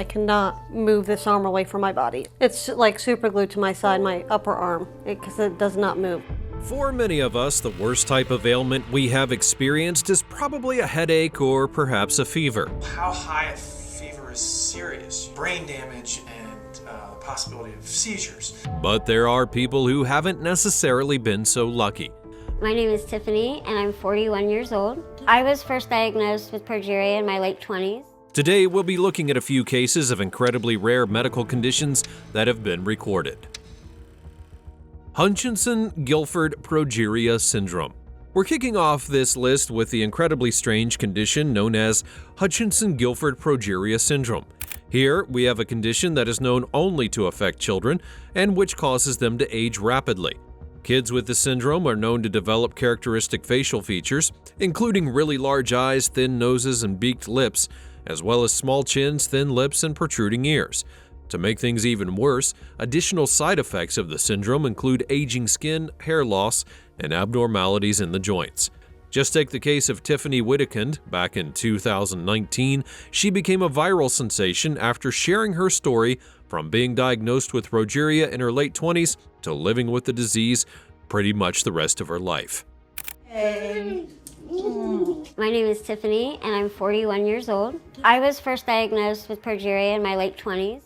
I cannot move this arm away from my body. It's like super glued to my side, my upper arm, because it does not move. For many of us, the worst type of ailment we have experienced is probably a headache or perhaps a fever. How high a fever is serious? Brain damage and the possibility of seizures. But there are people who haven't necessarily been so lucky. My name is Tiffany, and I'm 41 years old. I was first diagnosed with progeria in my late 20s. Today, we'll be looking at a few cases of incredibly rare medical conditions that have been recorded. Hutchinson-Gilford progeria syndrome. We're kicking off this list with the incredibly strange condition known as Hutchinson-Gilford progeria syndrome. Here, we have a condition that is known only to affect children and which causes them to age rapidly. Kids with the syndrome are known to develop characteristic facial features, including really large eyes, thin noses, and beaked lips, as well as small chins, thin lips, and protruding ears. To make things even worse, additional side effects of the syndrome include aging skin, hair loss, and abnormalities in the joints. Just take the case of Tiffany Whittekind. Back in 2019, she became a viral sensation after sharing her story from being diagnosed with progeria in her late 20s to living with the disease pretty much the rest of her life. My name is Tiffany, and I'm 41 years old. I was first diagnosed with progeria in my late 20s.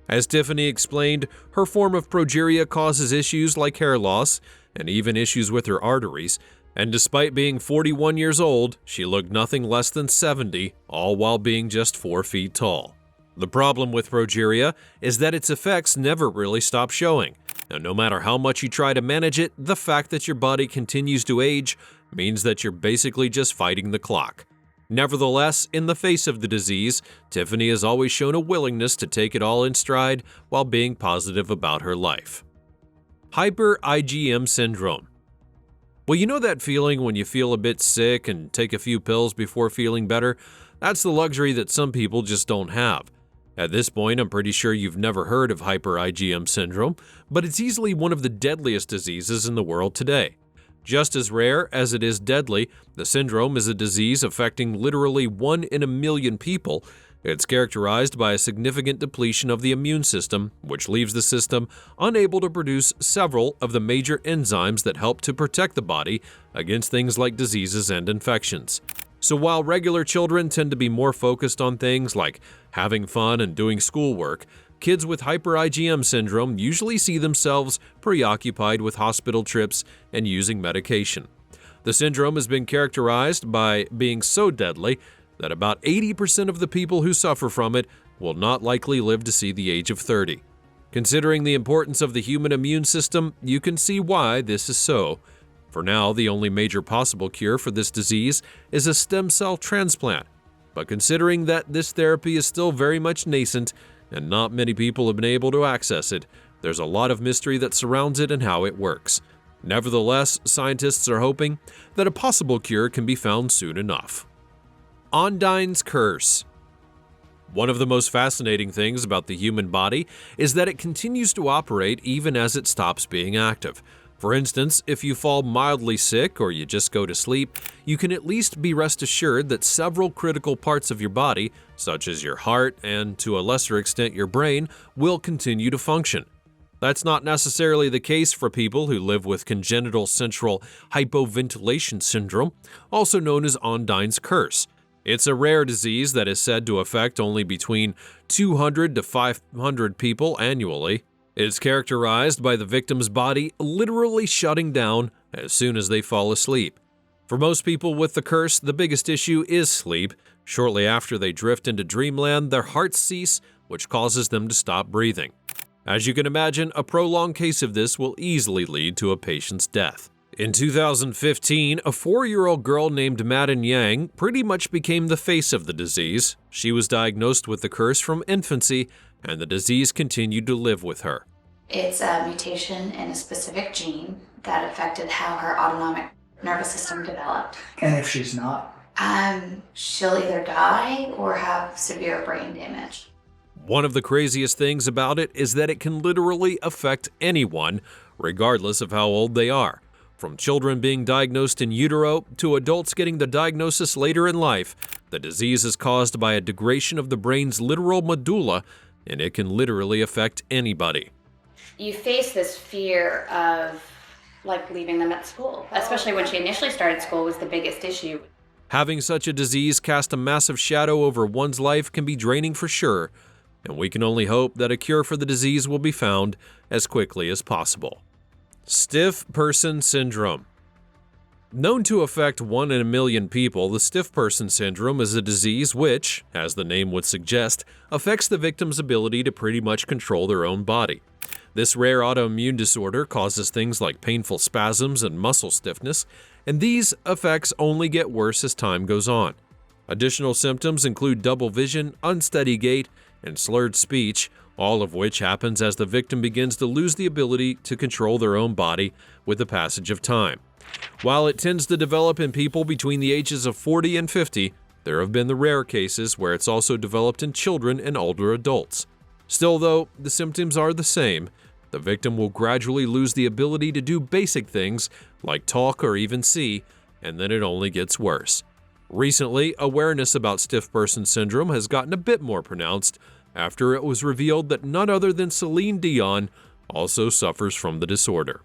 As Tiffany explained, her form of progeria causes issues like hair loss and even issues with her arteries, and despite being 41 years old, she looked nothing less than 70, all while being just 4 feet tall. The problem with progeria is that its effects never really stop showing, and no matter how much you try to manage it, the fact that your body continues to age means that you're basically just fighting the clock. Nevertheless, in the face of the disease, Tiffany has always shown a willingness to take it all in stride while being positive about her life. Hyper-IgM syndrome. Well, you know that feeling when you feel a bit sick and take a few pills before feeling better? That's the luxury that some people just don't have. At this point, I'm pretty sure you've never heard of hyper-IgM syndrome, but it's easily one of the deadliest diseases in the world today. Just as rare as it is deadly, the syndrome is a disease affecting literally 1 in a million people. It's characterized by a significant depletion of the immune system, which leaves the system unable to produce several of the major enzymes that help to protect the body against things like diseases and infections. So while regular children tend to be more focused on things like having fun and doing schoolwork, kids with hyper-IgM syndrome usually see themselves preoccupied with hospital trips and using medication. The syndrome has been characterized by being so deadly that about 80% of the people who suffer from it will not likely live to see the age of 30. Considering the importance of the human immune system, you can see why this is so. For now, the only major possible cure for this disease is a stem cell transplant. But considering that this therapy is still very much nascent and not many people have been able to access it, there's a lot of mystery that surrounds it and how it works. Nevertheless, scientists are hoping that a possible cure can be found soon enough. Ondine's curse. One of the most fascinating things about the human body is that it continues to operate even as it stops being active. For instance, if you fall mildly sick or you just go to sleep, you can at least be rest assured that several critical parts of your body, such as your heart and to a lesser extent your brain, will continue to function. That's not necessarily the case for people who live with congenital central hypoventilation syndrome, also known as Ondine's curse. It's a rare disease that is said to affect only between 200 to 500 people annually. It's characterized by the victim's body literally shutting down as soon as they fall asleep. For most people with the curse, the biggest issue is sleep. Shortly after they drift into dreamland, their hearts cease, which causes them to stop breathing. As you can imagine, a prolonged case of this will easily lead to a patient's death. In 2015, a 4-year-old girl named Madden Yang pretty much became the face of the disease. She was diagnosed with the curse from infancy, and the disease continued to live with her. It's a mutation in a specific gene that affected how her autonomic nervous system developed. And if she's not? She'll either die or have severe brain damage. One of the craziest things about it is that it can literally affect anyone, regardless of how old they are. From children being diagnosed in utero to adults getting the diagnosis later in life, the disease is caused by a degradation of the brain's literal medulla, and it can literally affect anybody. You face this fear of leaving them at school, especially when she initially started school was the biggest issue. Having such a disease cast a massive shadow over one's life can be draining for sure, and we can only hope that a cure for the disease will be found as quickly as possible. Stiff person syndrome. Known to affect 1 in a million people, the stiff person syndrome is a disease which, as the name would suggest, affects the victim's ability to pretty much control their own body. This rare autoimmune disorder causes things like painful spasms and muscle stiffness, and these effects only get worse as time goes on. Additional symptoms include double vision, unsteady gait, and slurred speech, all of which happens as the victim begins to lose the ability to control their own body with the passage of time. While it tends to develop in people between the ages of 40 and 50, there have been the rare cases where it's also developed in children and older adults. Still, though, the symptoms are the same. The victim will gradually lose the ability to do basic things like talk or even see, and then it only gets worse. Recently, awareness about stiff person syndrome has gotten a bit more pronounced after it was revealed that none other than Celine Dion also suffers from the disorder.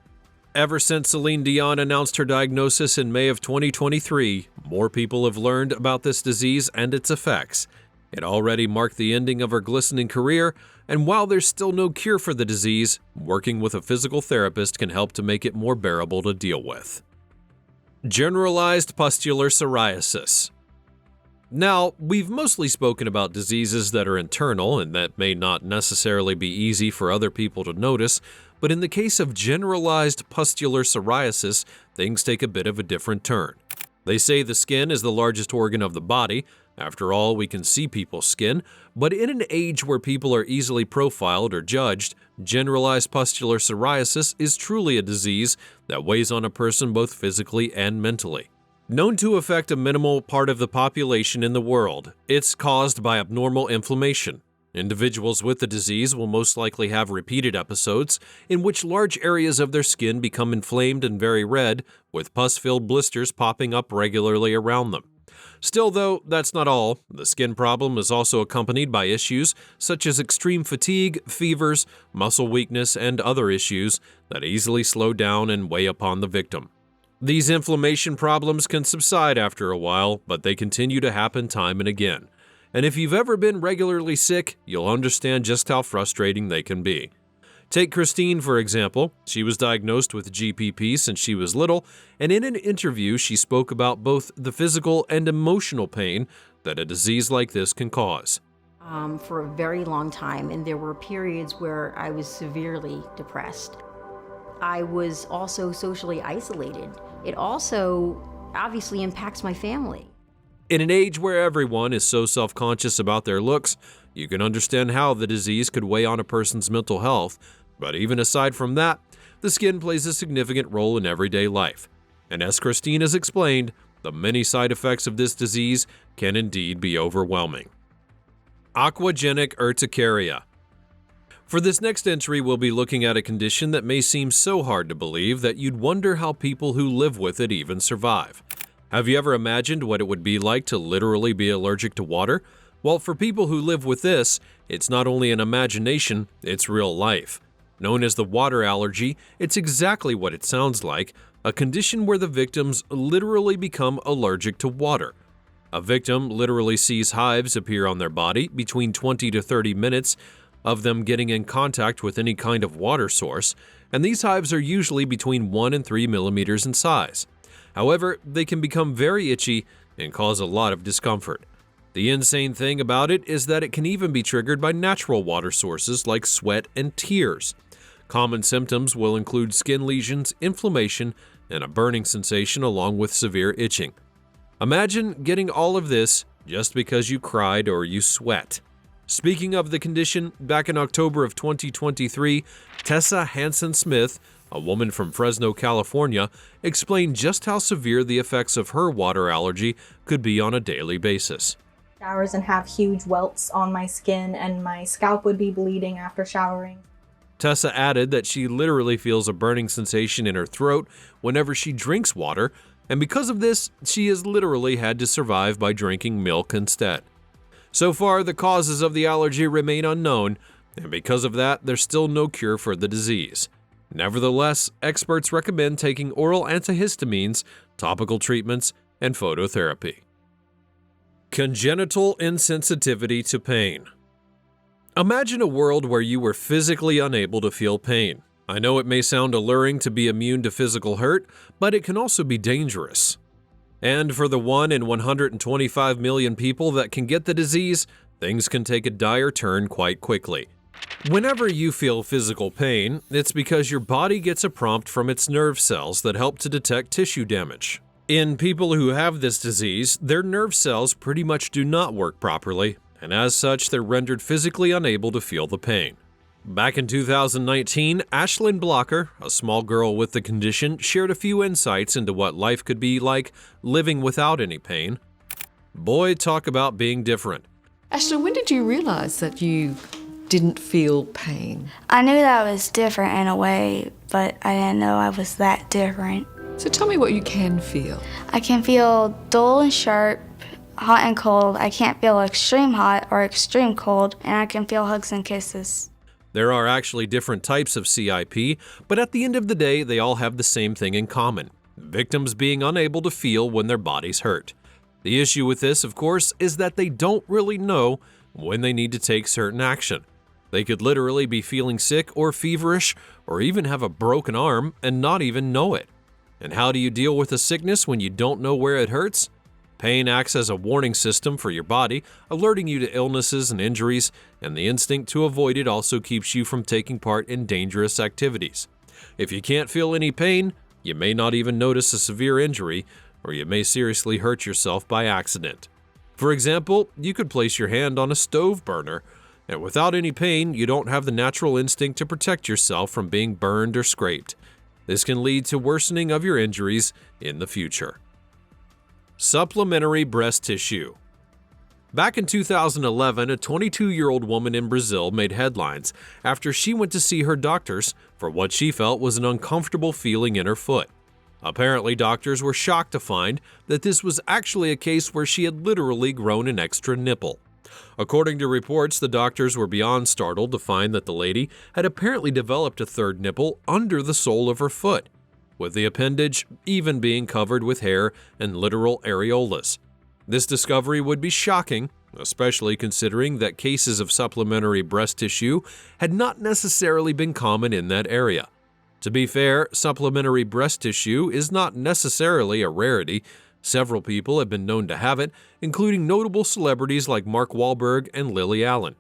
Ever since Celine Dion announced her diagnosis in May of 2023, more people have learned about this disease and its effects. It already marked the ending of her glistening career, and while there's still no cure for the disease, working with a physical therapist can help to make it more bearable to deal with. Generalized pustular psoriasis. Now, we've mostly spoken about diseases that are internal and that may not necessarily be easy for other people to notice, but in the case of generalized pustular psoriasis, things take a bit of a different turn. They say the skin is the largest organ of the body. After all, we can see people's skin, but in an age where people are easily profiled or judged, generalized pustular psoriasis is truly a disease that weighs on a person both physically and mentally. Known to affect a minimal part of the population in the world, it's caused by abnormal inflammation. Individuals with the disease will most likely have repeated episodes in which large areas of their skin become inflamed and very red, with pus-filled blisters popping up regularly around them. Still, though, that's not all. The skin problem is also accompanied by issues such as extreme fatigue, fevers, muscle weakness, and other issues that easily slow down and weigh upon the victim. These inflammation problems can subside after a while, but they continue to happen time and again. And if you've ever been regularly sick, you'll understand just how frustrating they can be. Take Christine, for example. She was diagnosed with GPP since she was little, and in an interview, she spoke about both the physical and emotional pain that a disease like this can cause. For a very long time, and there were periods where I was severely depressed. I was also socially isolated. It also obviously impacts my family. In an age where everyone is so self-conscious about their looks, you can understand how the disease could weigh on a person's mental health, but even aside from that, the skin plays a significant role in everyday life. And as Christine has explained, the many side effects of this disease can indeed be overwhelming. Aquagenic urticaria. For this next entry, we'll be looking at a condition that may seem so hard to believe that you'd wonder how people who live with it even survive. Have you ever imagined what it would be like to literally be allergic to water? Well, for people who live with this, it's not only an imagination, it's real life. Known as the water allergy, it's exactly what it sounds like, a condition where the victims literally become allergic to water. A victim literally sees hives appear on their body between 20 to 30 minutes of them getting in contact with any kind of water source, and these hives are usually between 1 and 3 millimeters in size. However, they can become very itchy and cause a lot of discomfort. The insane thing about it is that it can even be triggered by natural water sources like sweat and tears. Common symptoms will include skin lesions, inflammation, and a burning sensation along with severe itching. Imagine getting all of this just because you cried or you sweat. Speaking of the condition, back in October of 2023, Tessa Hansen-Smith, a woman from Fresno, California, explained just how severe the effects of her water allergy could be on a daily basis. Showers and have huge welts on my skin, and my scalp would be bleeding after showering. Tessa added that she literally feels a burning sensation in her throat whenever she drinks water, and because of this, she has literally had to survive by drinking milk instead. So far, the causes of the allergy remain unknown, and because of that, there's still no cure for the disease. Nevertheless, experts recommend taking oral antihistamines, topical treatments, and phototherapy. Congenital insensitivity to pain. Imagine a world where you were physically unable to feel pain. I know it may sound alluring to be immune to physical hurt, but it can also be dangerous. And for the 1 in 125 million people that can get the disease, things can take a dire turn quite quickly. Whenever you feel physical pain, it's because your body gets a prompt from its nerve cells that help to detect tissue damage. In people who have this disease, their nerve cells pretty much do not work properly, and as such, they're rendered physically unable to feel the pain. Back in 2019, Ashlyn Blocker, a small girl with the condition, shared a few insights into what life could be like living without any pain. Boy, talk about being different. Ashlyn, when did you realize that you didn't feel pain? I knew that I was different in a way, but I didn't know I was that different. So tell me what you can feel. I can feel dull and sharp, hot and cold. I can't feel extreme hot or extreme cold, and I can feel hugs and kisses. There are actually different types of CIP, but at the end of the day, they all have the same thing in common: victims being unable to feel when their bodies hurt. The issue with this, of course, is that they don't really know when they need to take certain action. They could literally be feeling sick or feverish, or even have a broken arm and not even know it. And how do you deal with a sickness when you don't know where it hurts? Pain acts as a warning system for your body, alerting you to illnesses and injuries, and the instinct to avoid it also keeps you from taking part in dangerous activities. If you can't feel any pain, you may not even notice a severe injury, or you may seriously hurt yourself by accident. For example, you could place your hand on a stove burner, and without any pain, you don't have the natural instinct to protect yourself from being burned or scraped. This can lead to worsening of your injuries in the future. Supplementary breast tissue. Back in 2011, a 22-year-old woman in Brazil made headlines after she went to see her doctors for what she felt was an uncomfortable feeling in her foot. Apparently, doctors were shocked to find that this was actually a case where she had literally grown an extra nipple. According to reports, the doctors were beyond startled to find that the lady had apparently developed a third nipple under the sole of her foot, with the appendage even being covered with hair and literal areolas. This discovery would be shocking, especially considering that cases of supplementary breast tissue had not necessarily been common in that area. To be fair, supplementary breast tissue is not necessarily a rarity. Several people have been known to have it, including notable celebrities like Mark Wahlberg and Lily Allen.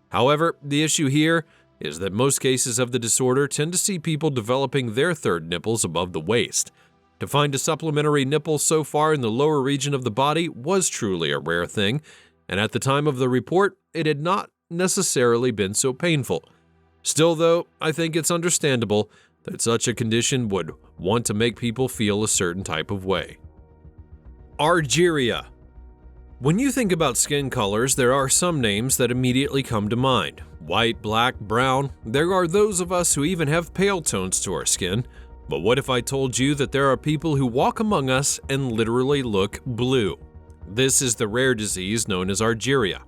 However, the issue here is that most cases of the disorder tend to see people developing their third nipples above the waist. To find a supplementary nipple so far in the lower region of the body was truly a rare thing, and at the time of the report, it had not necessarily been so painful. Still, though, I think it's understandable that such a condition would want to make people feel a certain type of way. Argyria. When you think about skin colors, there are some names that immediately come to mind. White, black, brown. There are those of us who even have pale tones to our skin. But what if I told you that there are people who walk among us and literally look blue? This is the rare disease known as Argyria.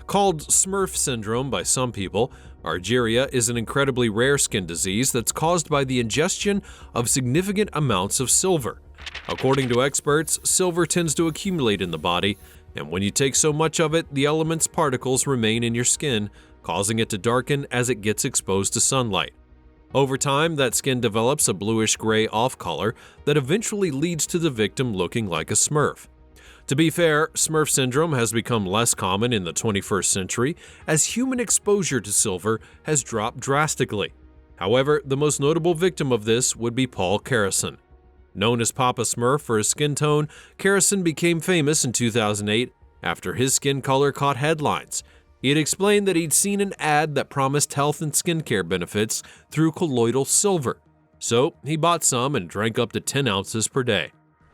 Called Smurf syndrome by some people, Argyria is an incredibly rare skin disease that's caused by the ingestion of significant amounts of silver. According to experts, silver tends to accumulate in the body, and when you take so much of it, the element's particles remain in your skin, causing it to darken as it gets exposed to sunlight. Over time, that skin develops a bluish-gray off-color that eventually leads to the victim looking like a Smurf. To be fair, Smurf syndrome has become less common in the 21st century as human exposure to silver has dropped drastically. However, the most notable victim of this would be Paul Carrison. Known as Papa Smurf for his skin tone, Carrison became famous in 2008 after his skin color caught headlines. He had explained that he'd seen an ad that promised health and skincare benefits through colloidal silver. So he bought some and drank up to 10 ounces per day.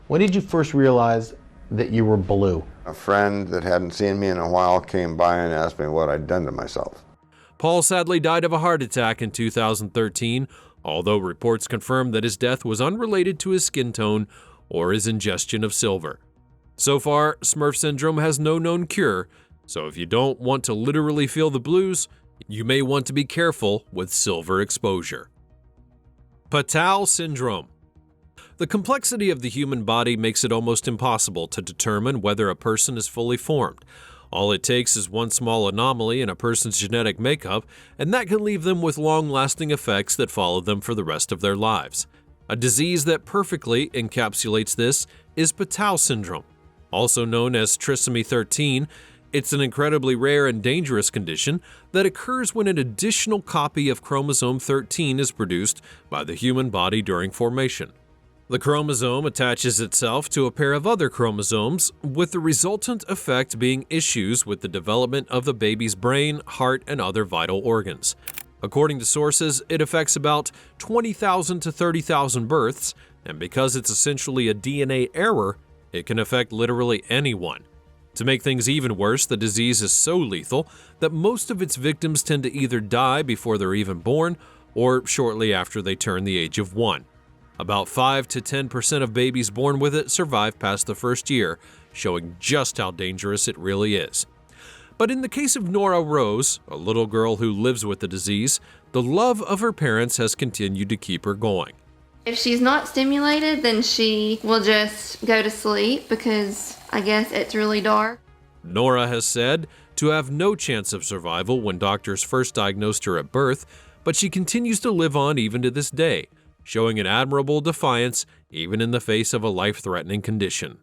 When did you first realize that you were blue? A friend that hadn't seen me in a while came by and asked me what I'd done to myself. Paul sadly died of a heart attack in 2013, although reports confirm that his death was unrelated to his skin tone or his ingestion of silver. So far, Smurf syndrome has no known cure, so if you don't want to literally feel the blues, you may want to be careful with silver exposure. Patau syndrome. The complexity of the human body makes it almost impossible to determine whether a person is fully formed. All it takes is one small anomaly in a person's genetic makeup, and that can leave them with long-lasting effects that follow them for the rest of their lives. A disease that perfectly encapsulates this is Patau syndrome. Also known as trisomy 13, it's an incredibly rare and dangerous condition that occurs when an additional copy of chromosome 13 is produced by the human body during formation. The chromosome attaches itself to a pair of other chromosomes, with the resultant effect being issues with the development of the baby's brain, heart, and other vital organs. According to sources, it affects about 20,000 to 30,000 births, and because it's essentially a DNA error, it can affect literally anyone. To make things even worse, the disease is so lethal that most of its victims tend to either die before they're even born or shortly after they turn the age of 1. About 5 to 10% of babies born with it survive past the first year, showing just how dangerous it really is. But in the case of Nora Rose, a little girl who lives with the disease, the love of her parents has continued to keep her going. If she's not stimulated, then she will just go to sleep because I guess it's really dark. Nora has said to have no chance of survival when doctors first diagnosed her at birth, but she continues to live on even to this day, showing an admirable defiance even in the face of a life-threatening condition.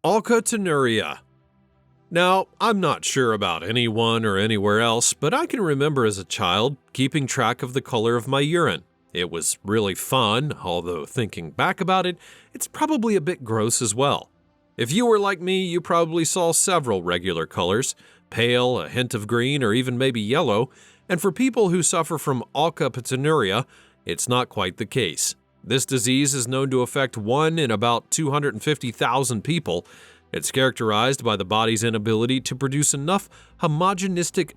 Alkatonuria. Now, I'm not sure about anyone or anywhere else, but I can remember as a child keeping track of the color of my urine. It was really fun, although thinking back about it, it's probably a bit gross as well. If you were like me, you probably saw several regular colors, pale, a hint of green, or even maybe yellow, and for people who suffer from alkatonuria, it's not quite the case. This disease is known to affect 1 in about 250,000 people. It's characterized by the body's inability to produce enough homogenistic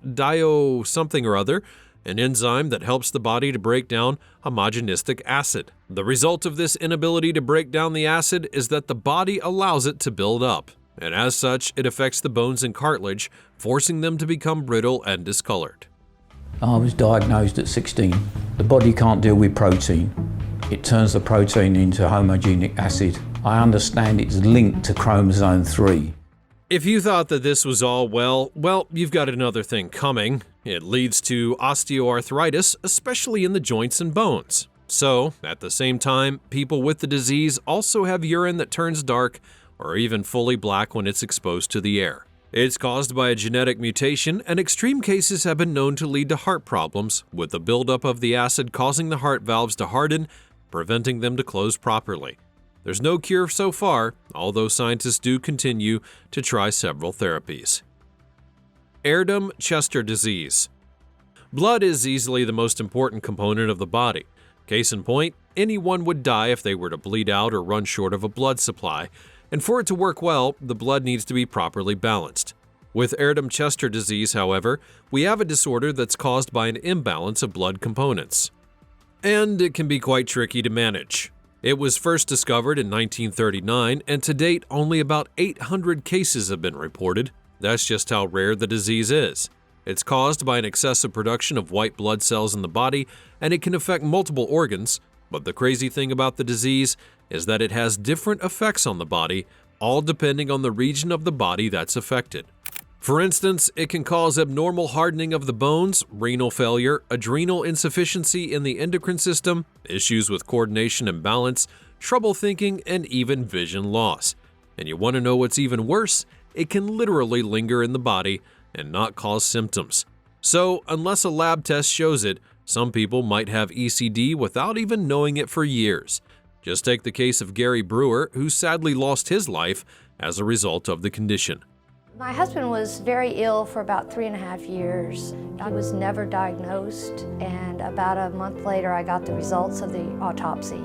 something or other, an enzyme that helps the body to break down homogenistic acid. The result of this inability to break down the acid is that the body allows it to build up, and as such, it affects the bones and cartilage, forcing them to become brittle and discolored. I was diagnosed at 16. The body can't deal with protein. It turns the protein into homogenic acid. I understand it's linked to chromosome 3. If you thought that this was all well, you've got another thing coming. It leads to osteoarthritis, especially in the joints and bones. So, at the same time, people with the disease also have urine that turns dark or even fully black when it's exposed to the air. It's caused by a genetic mutation, and extreme cases have been known to lead to heart problems, with the buildup of the acid causing the heart valves to harden, preventing them to close properly. There's no cure so far, although scientists do continue to try several therapies. Erdem-Chester disease. Blood is easily the most important component of the body. Case in point, anyone would die if they were to bleed out or run short of a blood supply, and for it to work well, the blood needs to be properly balanced. With Erdem-Chester disease, however, we have a disorder that's caused by an imbalance of blood components. And it can be quite tricky to manage. It was first discovered in 1939, and to date, only about 800 cases have been reported. That's just how rare the disease is. It's caused by an excessive production of white blood cells in the body, and it can affect multiple organs. But the crazy thing about the disease is that it has different effects on the body, all depending on the region of the body that's affected. For instance, it can cause abnormal hardening of the bones, renal failure, adrenal insufficiency in the endocrine system, issues with coordination and balance, trouble thinking, and even vision loss. And you want to know what's even worse? It can literally linger in the body and not cause symptoms. So, unless a lab test shows it, some people might have ECD without even knowing it for years. Just take the case of Gary Brewer, who sadly lost his life as a result of the condition. My husband was very ill for about 3.5 years. I was never diagnosed, and about a month later I got the results of the autopsy,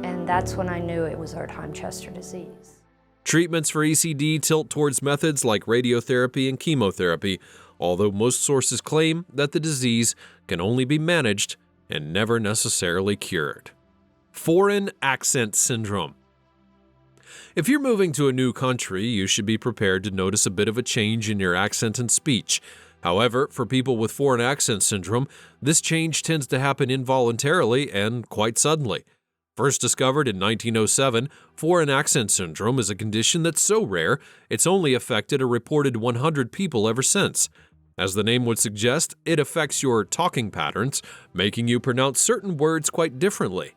and that's when I knew it was Erdem-Chester disease. Treatments for ECD tilt towards methods like radiotherapy and chemotherapy, although most sources claim that the disease can only be managed and never necessarily cured. Foreign accent syndrome. If you're moving to a new country, you should be prepared to notice a bit of a change in your accent and speech. However, for people with foreign accent syndrome, this change tends to happen involuntarily and quite suddenly. First discovered in 1907, foreign accent syndrome is a condition that's so rare, it's only affected a reported 100 people ever since. As the name would suggest, it affects your talking patterns, making you pronounce certain words quite differently.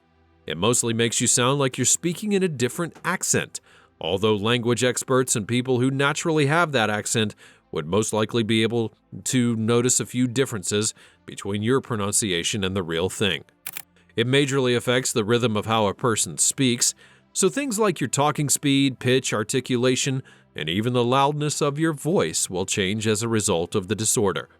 It mostly makes you sound like you're speaking in a different accent, although language experts and people who naturally have that accent would most likely be able to notice a few differences between your pronunciation and the real thing. It majorly affects the rhythm of how a person speaks, so things like your talking speed, pitch, articulation, and even the loudness of your voice will change as a result of the disorder.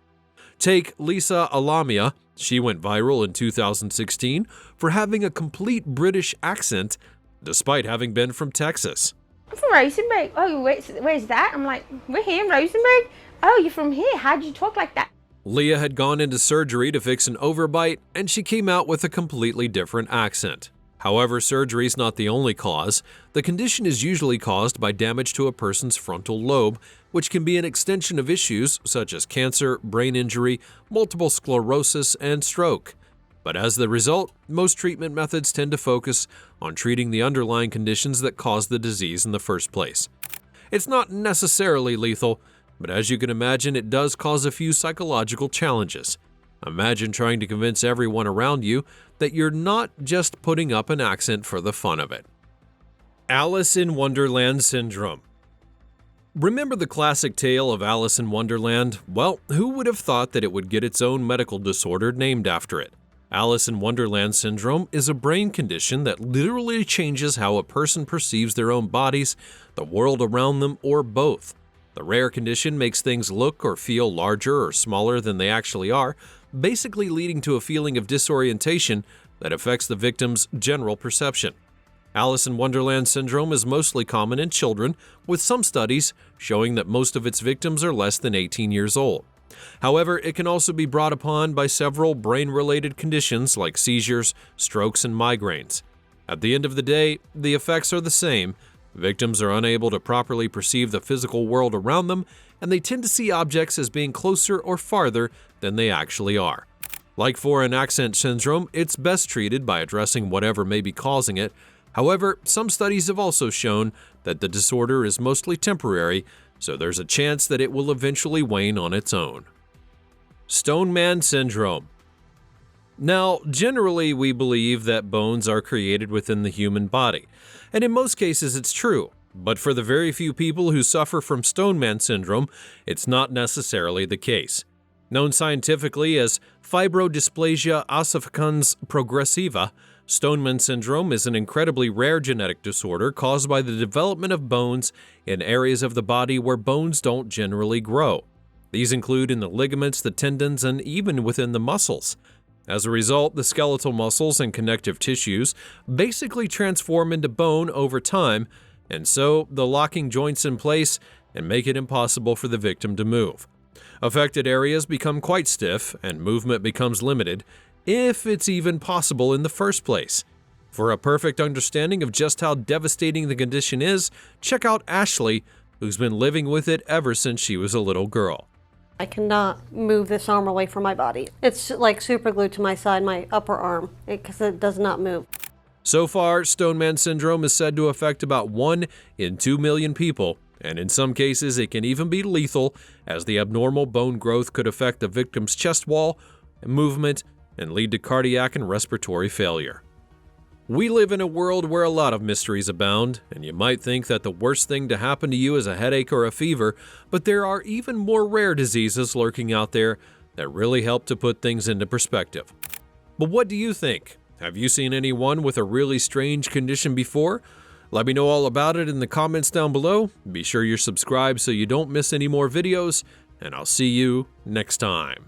Take Lisa Alamia. She went viral in 2016 for having a complete British accent despite having been from Texas. I'm from Rosenberg. Oh, where's that? I'm like, we're here in Rosenberg. Oh, you're from here. How'd you talk like that? Leah had gone into surgery to fix an overbite, and she came out with a completely different accent. However, surgery is not the only cause. The condition is usually caused by damage to a person's frontal lobe, which can be an extension of issues such as cancer, brain injury, multiple sclerosis, and stroke. But as the result, most treatment methods tend to focus on treating the underlying conditions that cause the disease in the first place. It's not necessarily lethal, but as you can imagine, it does cause a few psychological challenges. Imagine trying to convince everyone around you that you're not just putting up an accent for the fun of it. Alice in Wonderland syndrome. Remember the classic tale of Alice in Wonderland? Well, who would have thought that it would get its own medical disorder named after it? Alice in Wonderland syndrome is a brain condition that literally changes how a person perceives their own bodies, the world around them, or both. The rare condition makes things look or feel larger or smaller than they actually are, basically leading to a feeling of disorientation that affects the victim's general perception. Alice in Wonderland syndrome is mostly common in children, with some studies showing that most of its victims are less than 18 years old. However, it can also be brought upon by several brain-related conditions like seizures, strokes, and migraines. At the end of the day, the effects are the same. Victims are unable to properly perceive the physical world around them, and they tend to see objects as being closer or farther than they actually are. Like foreign accent syndrome, it's best treated by addressing whatever may be causing it. However, some studies have also shown that the disorder is mostly temporary, so there's a chance that it will eventually wane on its own. Stone Man syndrome. Now, generally we believe that bones are created within the human body, and in most cases it's true. But for the very few people who suffer from Stone Man syndrome, it's not necessarily the case. Known scientifically as fibrodysplasia ossificans progressiva, Stoneman syndrome is an incredibly rare genetic disorder caused by the development of bones in areas of the body where bones don't generally grow. These include in the ligaments, the tendons, and even within the muscles. As a result, the skeletal muscles and connective tissues basically transform into bone over time, and so the locking joints in place and make it impossible for the victim to move. Affected areas become quite stiff and movement becomes limited, if it's even possible in the first place. For a perfect understanding of just how devastating the condition is, check out Ashley, who's been living with it ever since she was a little girl. I cannot move this arm away from my body. It's like super glued to my side, my upper arm, because it does not move. So far, Stoneman syndrome is said to affect about 1 in 2 million people, and in some cases it can even be lethal, as the abnormal bone growth could affect the victim's chest wall, movement, and lead to cardiac and respiratory failure. We live in a world where a lot of mysteries abound, and you might think that the worst thing to happen to you is a headache or a fever, but there are even more rare diseases lurking out there that really help to put things into perspective. But what do you think? Have you seen anyone with a really strange condition before? Let me know all about it in the comments down below. Be sure you're subscribed so you don't miss any more videos, and I'll see you next time.